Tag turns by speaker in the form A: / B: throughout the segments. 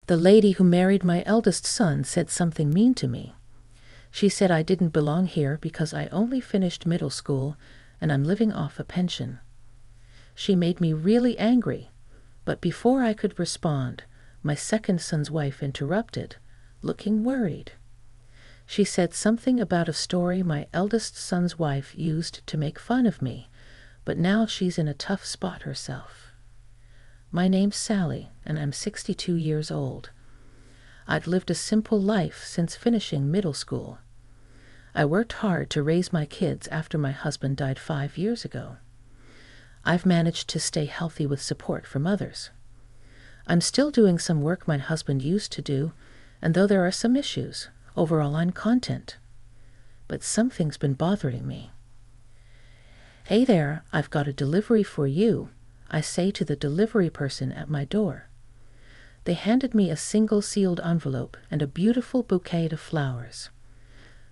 A: The lady who married my eldest son said something mean to me. She said I didn't belong here because I only finished middle school and I'm living off a pension. She made me really angry, but before I could respond, my second son's wife interrupted, looking worried. She said something about a story my eldest son's wife used to make fun of me, but now she's in a tough spot herself. My name's Sally, and I'm 62 years old. I've lived a simple life since finishing middle school. I worked hard to raise my kids after my husband died 5 years ago. I've managed to stay healthy with support from others. I'm still doing some work my husband used to do, and though there are some issues, overall I'm content. But something's been bothering me. "Hey there, I've got a delivery for you," I say to the delivery person at my door. They handed me a single sealed envelope and a beautiful bouquet of flowers.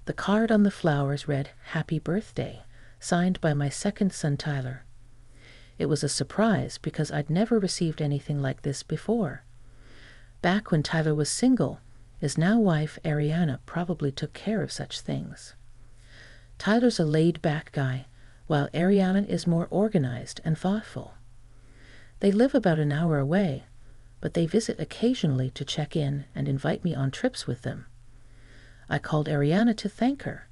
A: The card on the flowers read, "Happy Birthday," signed by my second son Tyler. It was a surprise because I'd never received anything like this before. Back when Tyler was single, his now wife Ariana probably took care of such things. Tyler's a laid-back guy, while Ariana is more organized and thoughtful. They live about an hour away, but they visit occasionally to check in and invite me on trips with them. I called Ariana to thank her,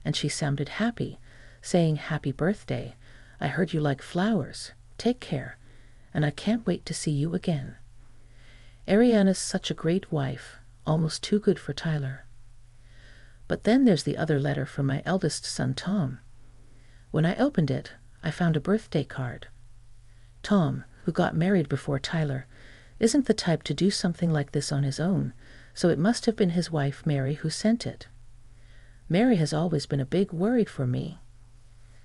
A: and she sounded happy, saying, "Happy birthday. I heard you like flowers. Take care, and I can't wait to see you again." Ariana's such a great wife, almost too good for Tyler. But then there's the other letter from my eldest son, Tom. When I opened it, I found a birthday card. Tom, who got married before Tyler, isn't the type to do something like this on his own, so it must have been his wife, Mary, who sent it. Mary has always been a big worry for me.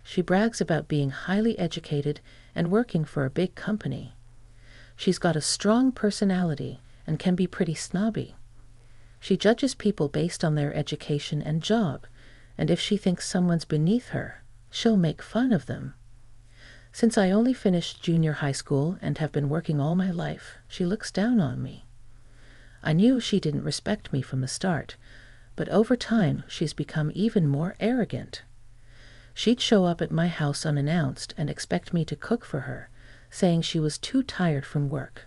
A: She brags about being highly educated and working for a big company. She's got a strong personality and can be pretty snobby. She judges people based on their education and job, and if she thinks someone's beneath her, she'll make fun of them. Since I only finished junior high school and have been working all my life, she looks down on me. I knew she didn't respect me from the start, but over time she's become even more arrogant. She'd show up at my house unannounced and expect me to cook for her, saying she was too tired from work.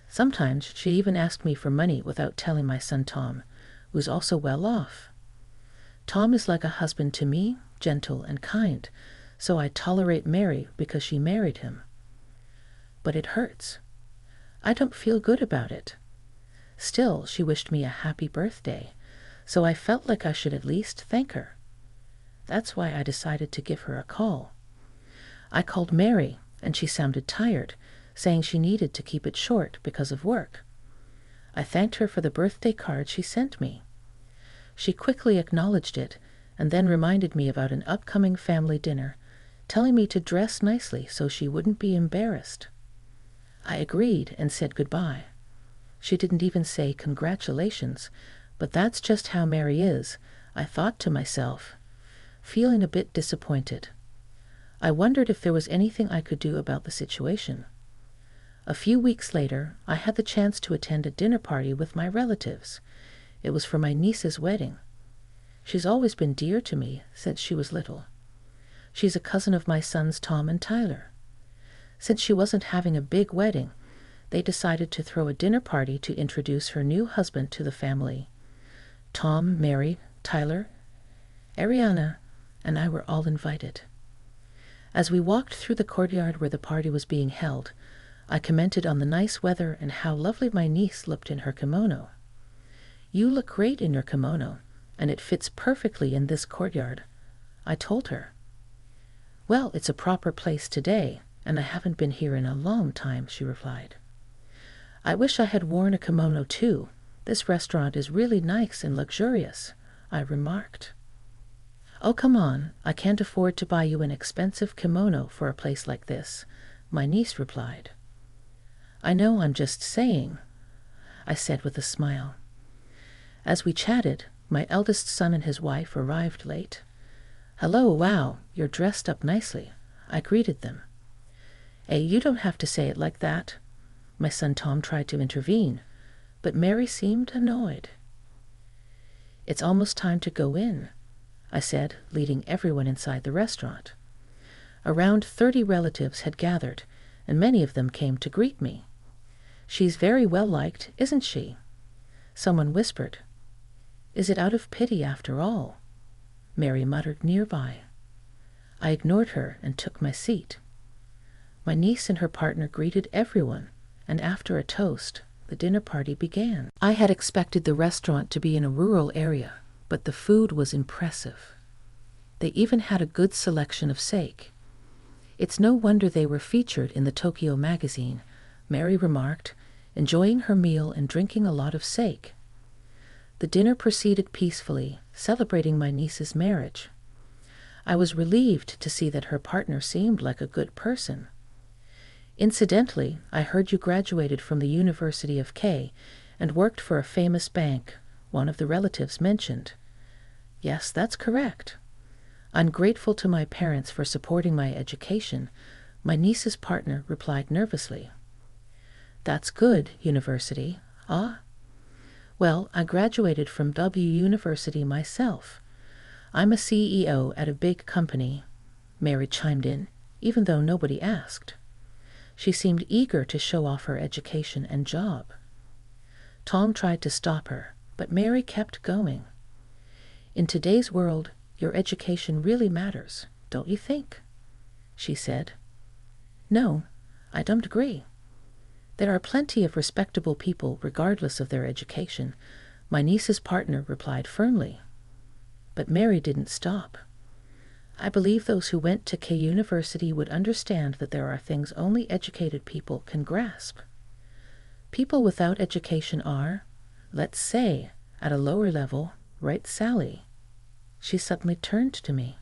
A: Sometimes she even asked me for money without telling my son Tom, who's also well off. Tom is like a husband to me, gentle and kind, so I tolerate Mary because she married him. But it hurts. I don't feel good about it. Still, she wished me a happy birthday, so I felt like I should at least thank her. That's why I decided to give her a call. I called Mary, and she sounded tired, saying she needed to keep it short because of work. I thanked her for the birthday card she sent me. She quickly acknowledged it, and then reminded me about an upcoming family dinner, telling me to dress nicely so she wouldn't be embarrassed. I agreed and said goodbye. She didn't even say congratulations, but that's just how Mary is, I thought to myself, feeling a bit disappointed. I wondered if there was anything I could do about the situation. A few weeks later, I had the chance to attend a dinner party with my relatives. It was for my niece's wedding. She's always been dear to me since she was little. She's a cousin of my sons Tom and Tyler. Since she wasn't having a big wedding, they decided to throw a dinner party to introduce her new husband to the family. Tom, Mary, Tyler, Ariana, and I were all invited. As we walked through the courtyard where the party was being held, I commented on the nice weather and how lovely my niece looked in her kimono. "You look great in your kimono, and it fits perfectly in this courtyard," I told her. "Well, it's a proper place today, and I haven't been here in a long time," she replied. "I wish I had worn a kimono too. This restaurant is really nice and luxurious," I remarked. "Oh, come on, I can't afford to buy you an expensive kimono for a place like this," my niece replied. "I know, I'm just saying," I said with a smile. As we chatted, my eldest son and his wife arrived late. "Hello, wow, you're dressed up nicely," I greeted them. "Hey, you don't have to say it like that." My son Tom tried to intervene, but Mary seemed annoyed. "It's almost time to go in," I said, leading everyone inside the restaurant. Around 30 relatives had gathered, and many of them came to greet me. "She's very well liked, isn't she?" Someone whispered. "Is it out of pity after all?" Mary muttered nearby. I ignored her and took my seat. My niece and her partner greeted everyone, and after a toast, the dinner party began. I had expected the restaurant to be in a rural area, but the food was impressive. They even had a good selection of steak. "It's no wonder they were featured in the Tokyo magazine," Mary remarked, enjoying her meal and drinking a lot of steak. The dinner proceeded peacefully, celebrating my niece's marriage. I was relieved to see that her partner seemed like a good person. "Incidentally, I heard you graduated from the University of K and worked for a famous bank," one of the relatives mentioned. "Yes, that's correct." "I'm grateful to my parents for supporting my education," my niece's partner replied nervously. "That's good, university. Ah? Well, I graduated from W University myself. I'm a CEO at a big company," Mary chimed in, even though nobody asked. She seemed eager to show off her education and job. Tom tried to stop her, but Mary kept going. "In today's world, your education really matters, don't you think?" she said. "No, I don't agree. There are plenty of respectable people regardless of their education," my niece's partner replied firmly. But Mary didn't stop. "I believe those who went to K University would understand that there are things only educated people can grasp. People without education are, let's say, at a lower level, right, Sally?" She suddenly turned to me.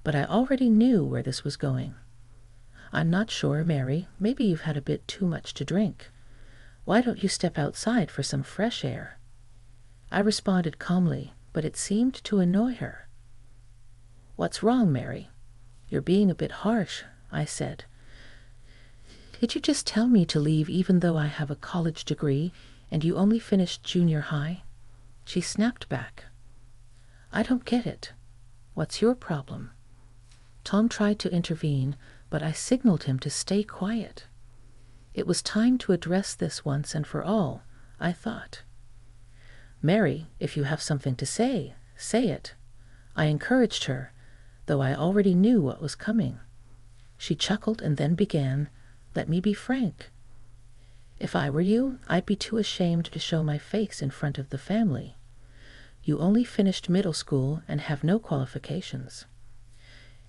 A: But I already knew where this was going. "I'm not sure, Mary. Maybe you've had a bit too much to drink. Why don't you step outside for some fresh air?" I responded calmly, but it seemed to annoy her. "What's wrong, Mary? You're being a bit harsh," I said. "Did you just tell me to leave even though I have a college degree and you only finished junior high?" She snapped back. "I don't get it. What's your problem?" Tom tried to intervene, but I signaled him to stay quiet. It was time to address this once and for all, I thought. "Mary, if you have something to say, say it," I encouraged her, though I already knew what was coming. She chuckled and then began, "Let me be frank. If I were you, I'd be too ashamed to show my face in front of the family. You only finished middle school and have no qualifications.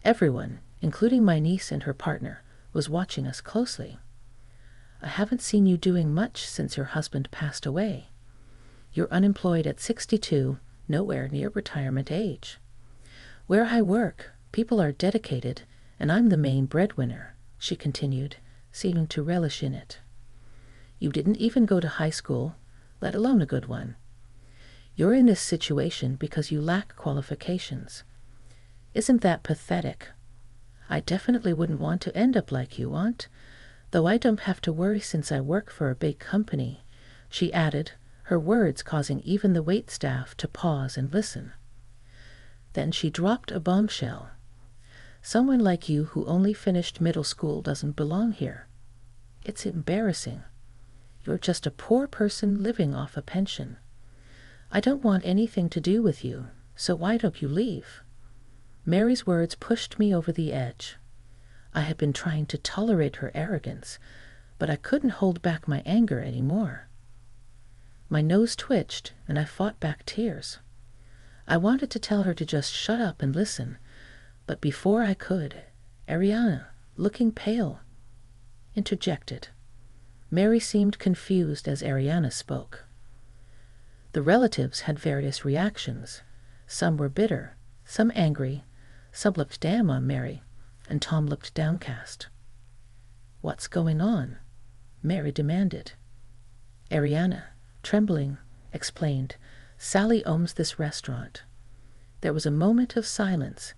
A: Everyone, including my niece and her partner, was watching us closely. I haven't seen you doing much since your husband passed away. You're unemployed at 62, nowhere near retirement age. Where I work, people are dedicated, and I'm the main breadwinner," she continued, seeming to relish in it. "You didn't even go to high school, let alone a good one. You're in this situation because you lack qualifications. Isn't that pathetic? I definitely wouldn't want to end up like you, Aunt, though I don't have to worry since I work for a big company," she added, her words causing even the waitstaff to pause and listen. Then she dropped a bombshell. "Someone like you who only finished middle school doesn't belong here. It's embarrassing. You're just a poor person living off a pension. I don't want anything to do with you, so why don't you leave?" Mary's words pushed me over the edge. I had been trying to tolerate her arrogance, but I couldn't hold back my anger anymore. My nose twitched, and I fought back tears. I wanted to tell her to just shut up and listen, but before I could, Ariana, looking pale, interjected. Mary seemed confused as Ariana spoke. The relatives had various reactions. Some were bitter, some angry, some looked down on Mary, and Tom looked downcast. "What's going on?" Mary demanded. Ariana, trembling, explained, "Sally owns this restaurant." There was a moment of silence.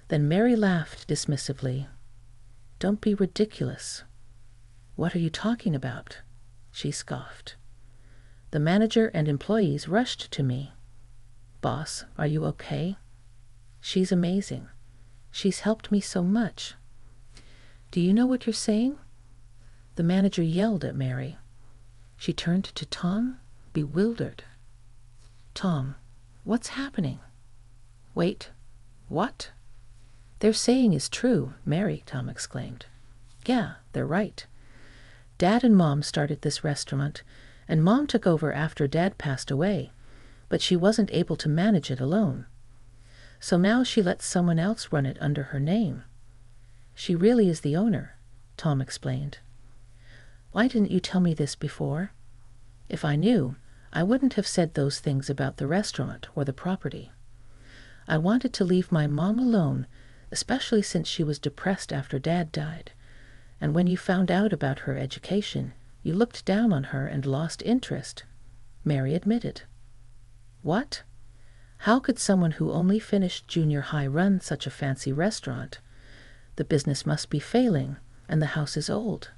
A: Then Mary laughed dismissively. "Don't be ridiculous." "What are you talking about?" she scoffed. The manager and employees rushed to me. "Boss, are you okay? She's amazing. She's helped me so much." "Do you know what you're saying?" The manager yelled at Mary. She turned to Tom, bewildered. "Tom, what's happening?" "Wait, what?" "They're saying is true, Mary," Tom exclaimed. "Yeah, they're right. Dad and Mom started this restaurant, and Mom took over after Dad passed away, but she wasn't able to manage it alone. So now she lets someone else run it under her name. She really is the owner," Tom explained. "Why didn't you tell me this before? If I knew, I wouldn't have said those things about the restaurant or the property. I wanted to leave my mom alone, especially since she was depressed after Dad died. And when you found out about her education, you looked down on her and lost interest," Mary admitted. "What? How could someone who only finished junior high run such a fancy restaurant? The business must be failing, and the house is old.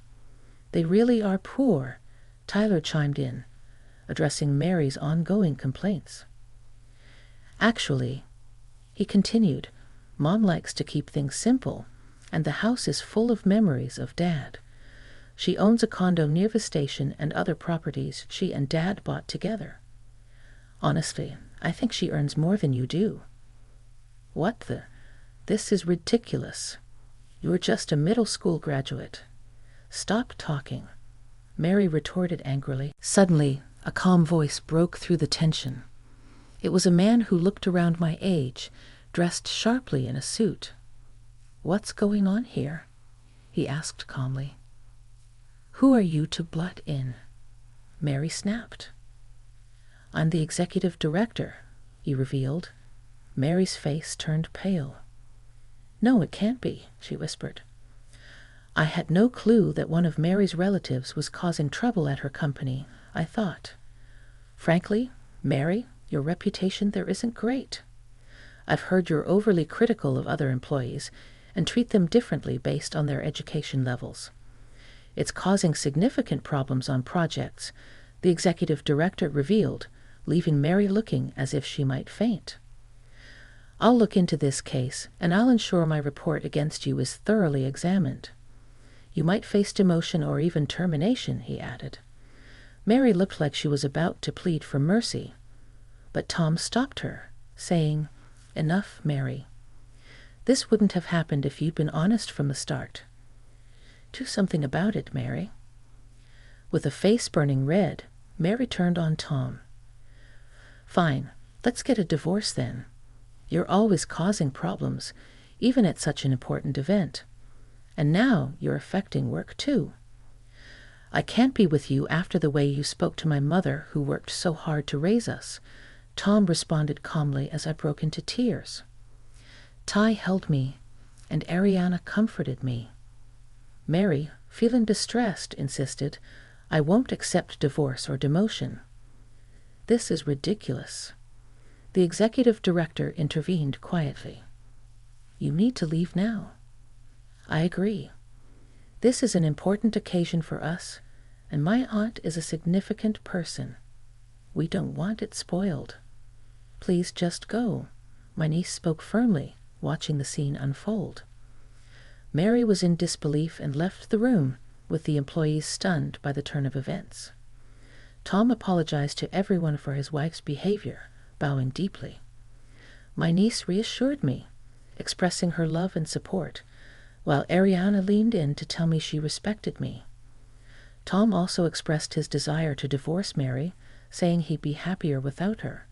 A: They really are poor," Tyler chimed in, addressing Mary's ongoing complaints. "Actually," he continued, "Mom likes to keep things simple, and the house is full of memories of Dad. She owns a condo near the station and other properties she and Dad bought together. Honestly, I think she earns more than you do." "What the? This is ridiculous. You're just a middle school graduate. Stop talking," Mary retorted angrily. Suddenly, a calm voice broke through the tension. It was a man who looked around my age, dressed sharply in a suit. "What's going on here?" he asked calmly. "Who are you to butt in?" Mary snapped. "I'm the executive director," he revealed. Mary's face turned pale. "No, it can't be," she whispered. "I had no clue that one of Mary's relatives was causing trouble at her company, I thought. Frankly, Mary, your reputation there isn't great. I've heard you're overly critical of other employees and treat them differently based on their education levels. It's causing significant problems on projects," the executive director revealed, leaving Mary looking as if she might faint. "I'll look into this case, and I'll ensure my report against you is thoroughly examined. You might face demotion or even termination," he added. Mary looked like she was about to plead for mercy, but Tom stopped her, saying, "Enough, Mary. This wouldn't have happened if you'd been honest from the start. Do something about it, Mary." With a face burning red, Mary turned on Tom. "Fine, let's get a divorce then. You're always causing problems, even at such an important event. And now you're affecting work too. I can't be with you after the way you spoke to my mother who worked so hard to raise us," Tom responded calmly as I broke into tears. "Ty held me, and Ariana comforted me." Mary, feeling distressed, insisted, "I won't accept divorce or demotion." "This is ridiculous." The executive director intervened quietly. "You need to leave now." "I agree. This is an important occasion for us, and my aunt is a significant person. We don't want it spoiled. Please just go," my niece spoke firmly, watching the scene unfold. Mary was in disbelief and left the room, with the employees stunned by the turn of events. Tom apologized to everyone for his wife's behavior, bowing deeply. My niece reassured me, expressing her love and support, while Ariana leaned in to tell me she respected me. Tom also expressed his desire to divorce Mary, saying he'd be happier without her.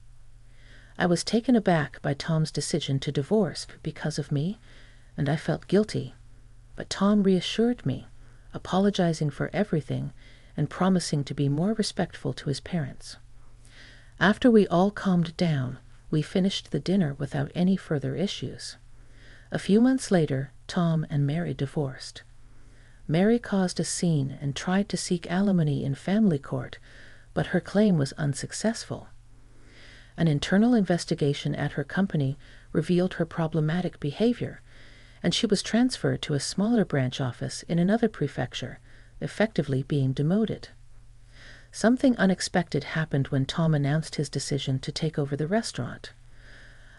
A: I was taken aback by Tom's decision to divorce because of me, and I felt guilty, but Tom reassured me, apologizing for everything and promising to be more respectful to his parents. After we all calmed down, we finished the dinner without any further issues. A few months later, Tom and Mary divorced. Mary caused a scene and tried to seek alimony in family court, but her claim was unsuccessful. An internal investigation at her company revealed her problematic behavior, and she was transferred to a smaller branch office in another prefecture, effectively being demoted. Something unexpected happened when Tom announced his decision to take over the restaurant.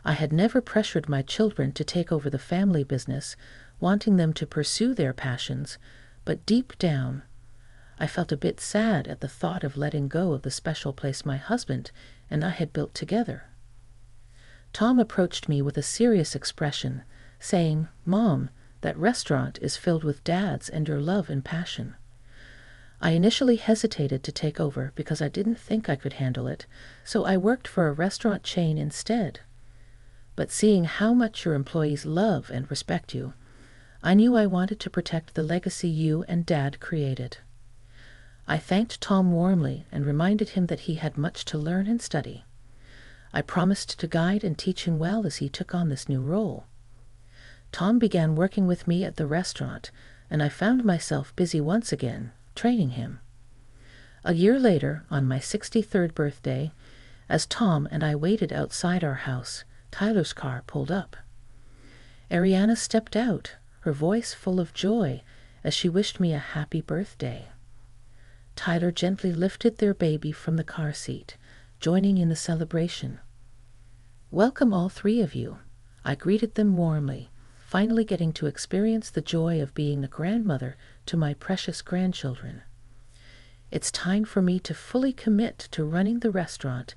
A: I had never pressured my children to take over the family business, wanting them to pursue their passions, but deep down, I felt a bit sad at the thought of letting go of the special place my husband and I had built together. Tom approached me with a serious expression, saying, "Mom, that restaurant is filled with dads and your love and passion." I initially hesitated to take over because I didn't think I could handle it, so I worked for a restaurant chain instead. But seeing how much your employees love and respect you, I knew I wanted to protect the legacy you and Dad created. I thanked Tom warmly and reminded him that he had much to learn and study. I promised to guide and teach him well as he took on this new role. Tom began working with me at the restaurant, and I found myself busy once again, training him. A year later, on my 63rd birthday, as Tom and I waited outside our house, Tyler's car pulled up. Ariana stepped out, her voice full of joy, as she wished me a happy birthday. Tyler gently lifted their baby from the car seat, joining in the celebration. "Welcome all three of you," I greeted them warmly, finally getting to experience the joy of being a grandmother to my precious grandchildren. "It's time for me to fully commit to running the restaurant,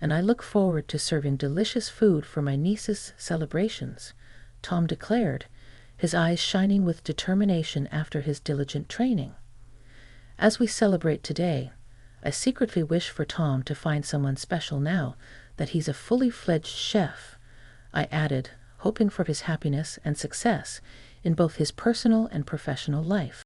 A: and I look forward to serving delicious food for my niece's celebrations," Tom declared, his eyes shining with determination after his diligent training. As we celebrate today, I secretly wish for Tom to find someone special now that he's a fully fledged chef, I added, hoping for his happiness and success in both his personal and professional life.